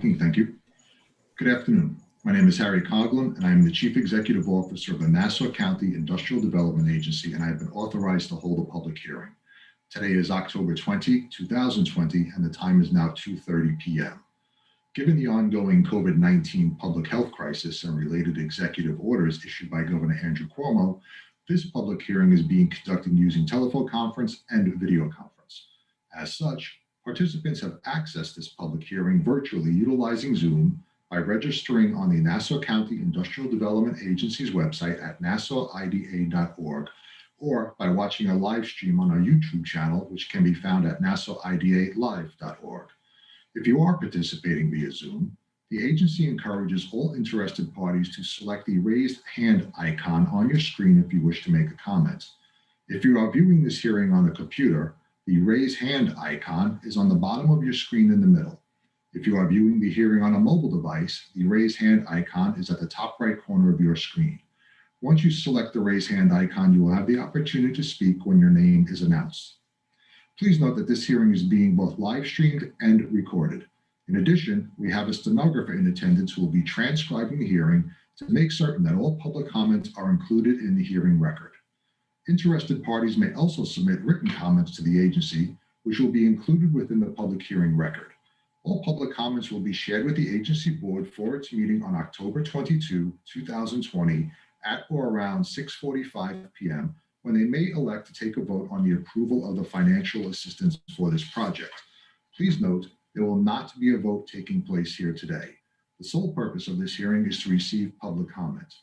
Thank you. Good afternoon. My name is Harry Coughlin, and I am the Chief Executive Officer of the Nassau County Industrial Development Agency, and I have been authorized to hold a public hearing. Today is October 20, 2020, and the time is now 2:30 p.m. Given the ongoing COVID-19 public health crisis and related executive orders issued by Governor Andrew Cuomo, this public hearing is being conducted using telephone conference and video conference. As such, participants have accessed this public hearing virtually utilizing Zoom by registering on the Nassau County Industrial Development Agency's website at nassauida.org or by watching a live stream on our YouTube channel, which can be found at nassauidalive.org. If you are participating via Zoom, the agency encourages all interested parties to select the raised hand icon on your screen if you wish to make a comment. If you are viewing this hearing on a computer, the raise hand icon is on the bottom of your screen in the middle. If you are viewing the hearing on a mobile device, the raise hand icon is at the top right corner of your screen. Once you select the raise hand icon, you will have the opportunity to speak when your name is announced. Please note that this hearing is being both live streamed and recorded. In addition, we have a stenographer in attendance who will be transcribing the hearing to make certain that all public comments are included in the hearing record. Interested parties may also submit written comments to the agency, which will be included within the public hearing record. All public comments will be shared with the agency board for its meeting on October 22, 2020 at or around 6:45 p.m. when they may elect to take a vote on the approval of the financial assistance for this project. Please note, there will not be a vote taking place here today. The sole purpose of this hearing is to receive public comment.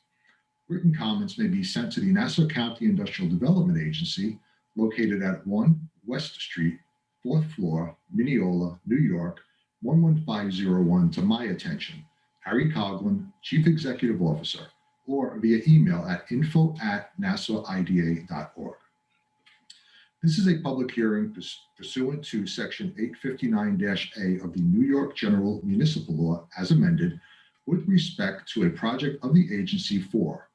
Written comments may be sent to the Nassau County Industrial Development Agency, located at 1 West Street, 4th floor, Mineola, New York, 11501 to my attention, Harry Coughlin, Chief Executive Officer, or via email at info@nassauida.org. This is a public hearing pursuant to Section 859-A of the New York General Municipal Law as amended with respect to a project of the agency for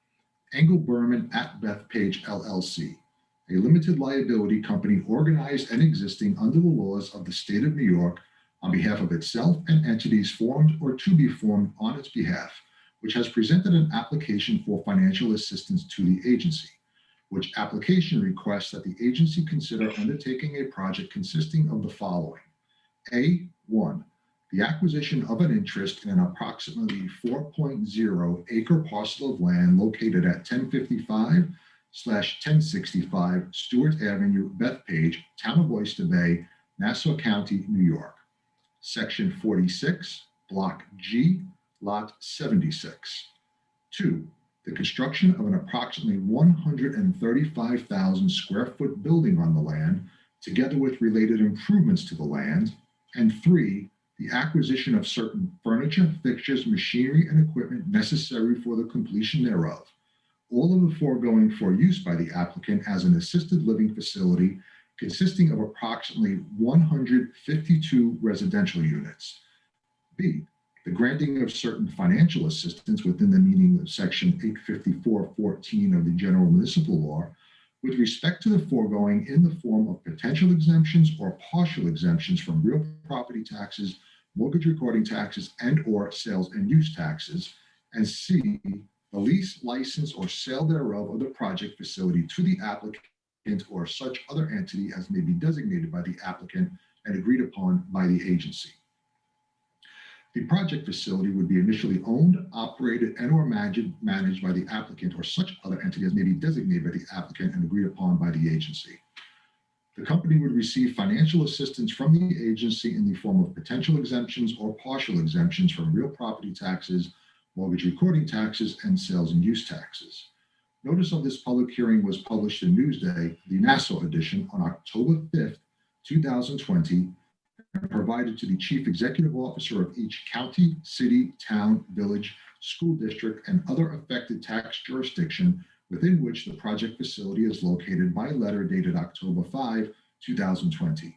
Engel Berman at Bethpage LLC, a limited liability company organized and existing under the laws of the state of New York on behalf of itself and entities formed or to be formed on its behalf, which has presented an application for financial assistance to the agency, which application requests that the agency consider undertaking a project consisting of the following. A1, the acquisition of an interest in an approximately 4.0 acre parcel of land located at 1055/1065 Stewart Avenue, Bethpage, Town of Oyster Bay, Nassau County, New York. Section 46, Block G, Lot 76. 2, the construction of an approximately 135,000 square foot building on the land, together with related improvements to the land. And 3, the acquisition of certain furniture, fixtures, machinery, and equipment necessary for the completion thereof. All of the foregoing for use by the applicant as an assisted living facility consisting of approximately 152 residential units. B, the granting of certain financial assistance within the meaning of Section 854.14 of the General Municipal Law with respect to the foregoing in the form of potential exemptions or partial exemptions from real property taxes, mortgage recording taxes, and/or sales and use taxes. And C, the lease, license, or sale thereof of the project facility to the applicant or such other entity as may be designated by the applicant and agreed upon by the agency. The project facility would be initially owned, operated, and/or managed by the applicant or such other entity as may be designated by the applicant and agreed upon by the agency. The company would receive financial assistance from the agency in the form of potential exemptions or partial exemptions from real property taxes, mortgage recording taxes, and sales and use taxes. Notice of this public hearing was published in Newsday, the Nassau edition, on October 5th, 2020, and provided to the Chief Executive Officer of each county, city, town, village, school district, and other affected tax jurisdiction within which the project facility is located by letter dated October 5, 2020.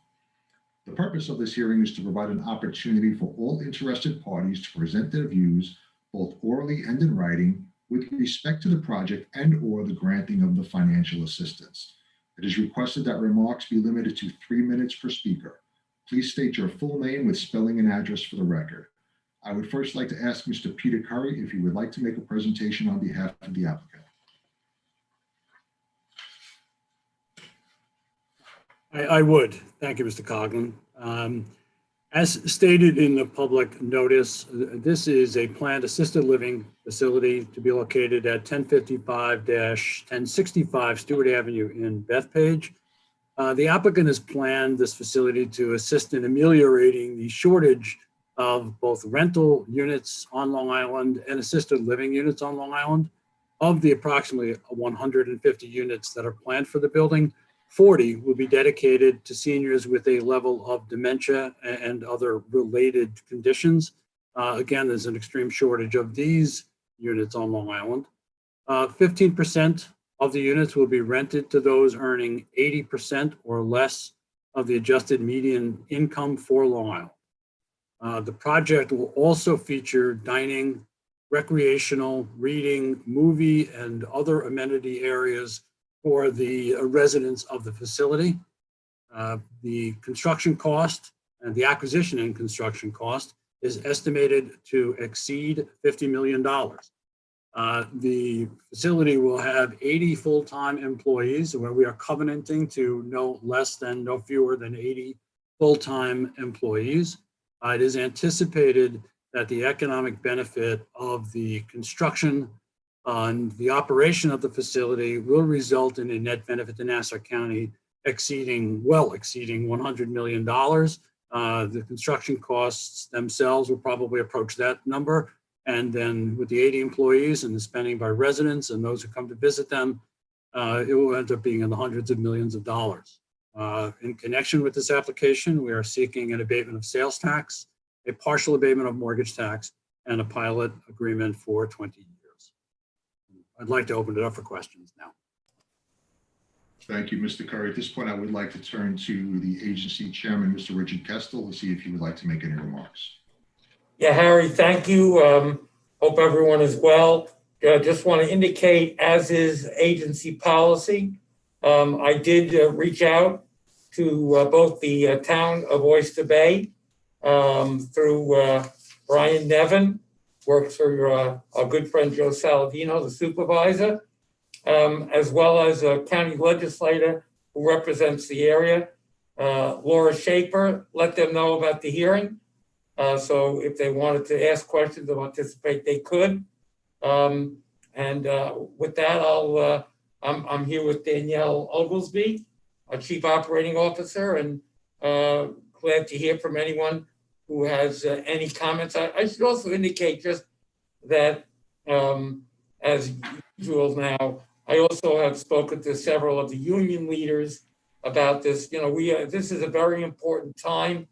The purpose of this hearing is to provide an opportunity for all interested parties to present their views, both orally and in writing, with respect to the project and/or the granting of the financial assistance. It is requested that remarks be limited to 3 minutes per speaker. Please state your full name with spelling and address for the record. I would first like to ask Mr. Peter Curry if he would like to make a presentation on behalf of the applicant. I would. Thank you, Mr. Coughlin. As stated in the public notice, this is a planned assisted living facility to be located at 1055-1065 Stewart Avenue in Bethpage. The applicant has planned this facility to assist in ameliorating the shortage of both rental units on Long Island and assisted living units on Long Island. Of the approximately 150 units that are planned for the building, 40 will be dedicated to seniors with a level of dementia and other related conditions. Again, there's an extreme shortage of these units on Long Island. 15% of the units will be rented to those earning 80% or less of the adjusted median income for Long Island. The project will also feature dining, recreational, reading, movie, and other amenity areas for the residents of the facility. The construction cost and the acquisition and construction cost is estimated to exceed $50 million. The facility will have 80 full-time employees, where we are covenanting to no fewer than 80 full-time employees. It is anticipated that the economic benefit of the construction and the operation of the facility will result in a net benefit to Nassau County exceeding $100 million. The construction costs themselves will probably approach that number. And then with the 80 employees and the spending by residents and those who come to visit them, it will end up being in the hundreds of millions of dollars. In connection with this application, we are seeking an abatement of sales tax, a partial abatement of mortgage tax, and a pilot agreement for 20 years. I'd like to open it up for questions now. Thank you, Mr. Curry. At this point, I would like to turn to the agency chairman, Mr. Richard Kestel, to see if he would like to make any remarks. Yeah, Harry, thank you. Hope everyone is well. Just want to indicate, as is agency policy, I did reach out to both the town of Oyster Bay through Brian Nevin, works for our good friend Joe Saladino, the supervisor, as well as a county legislator who represents the area, Laura Shaper. Let them know about the hearing. So if they wanted to ask questions or participate, they could. And with that, I'm here with Danielle Oglesby, our Chief Operating Officer, and glad to hear from anyone who has any comments. I should also indicate just that, as usual now, I also have spoken to several of the union leaders about this. You know, this is a very important time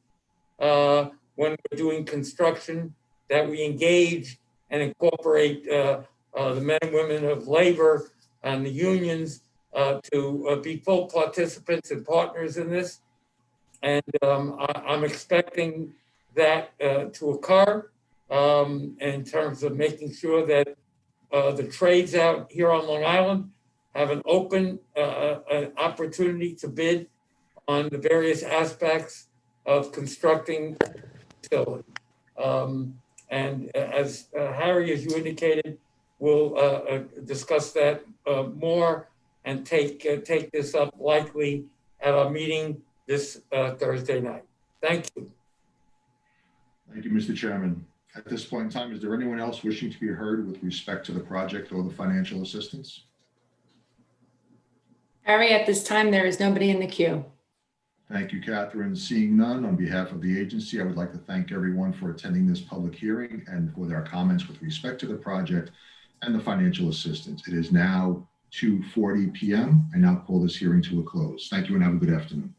when we're doing construction, that we engage and incorporate the men and women of labor and the unions to be full participants and partners in this. And I'm expecting that to occur in terms of making sure that the trades out here on Long Island have an open an opportunity to bid on the various aspects of constructing facility. And as Harry, as you indicated, we'll discuss that more and take this up likely at our meeting this Thursday night. Thank you. Thank you, Mr. Chairman. At this point in time, is there anyone else wishing to be heard with respect to the project or the financial assistance? Harry, at this time, there is nobody in the queue. Thank you, Catherine. Seeing none, on behalf of the agency, I would like to thank everyone for attending this public hearing and for their comments with respect to the project and the financial assistance. It is now 2:40 p.m. I now call this hearing to a close. Thank you and have a good afternoon.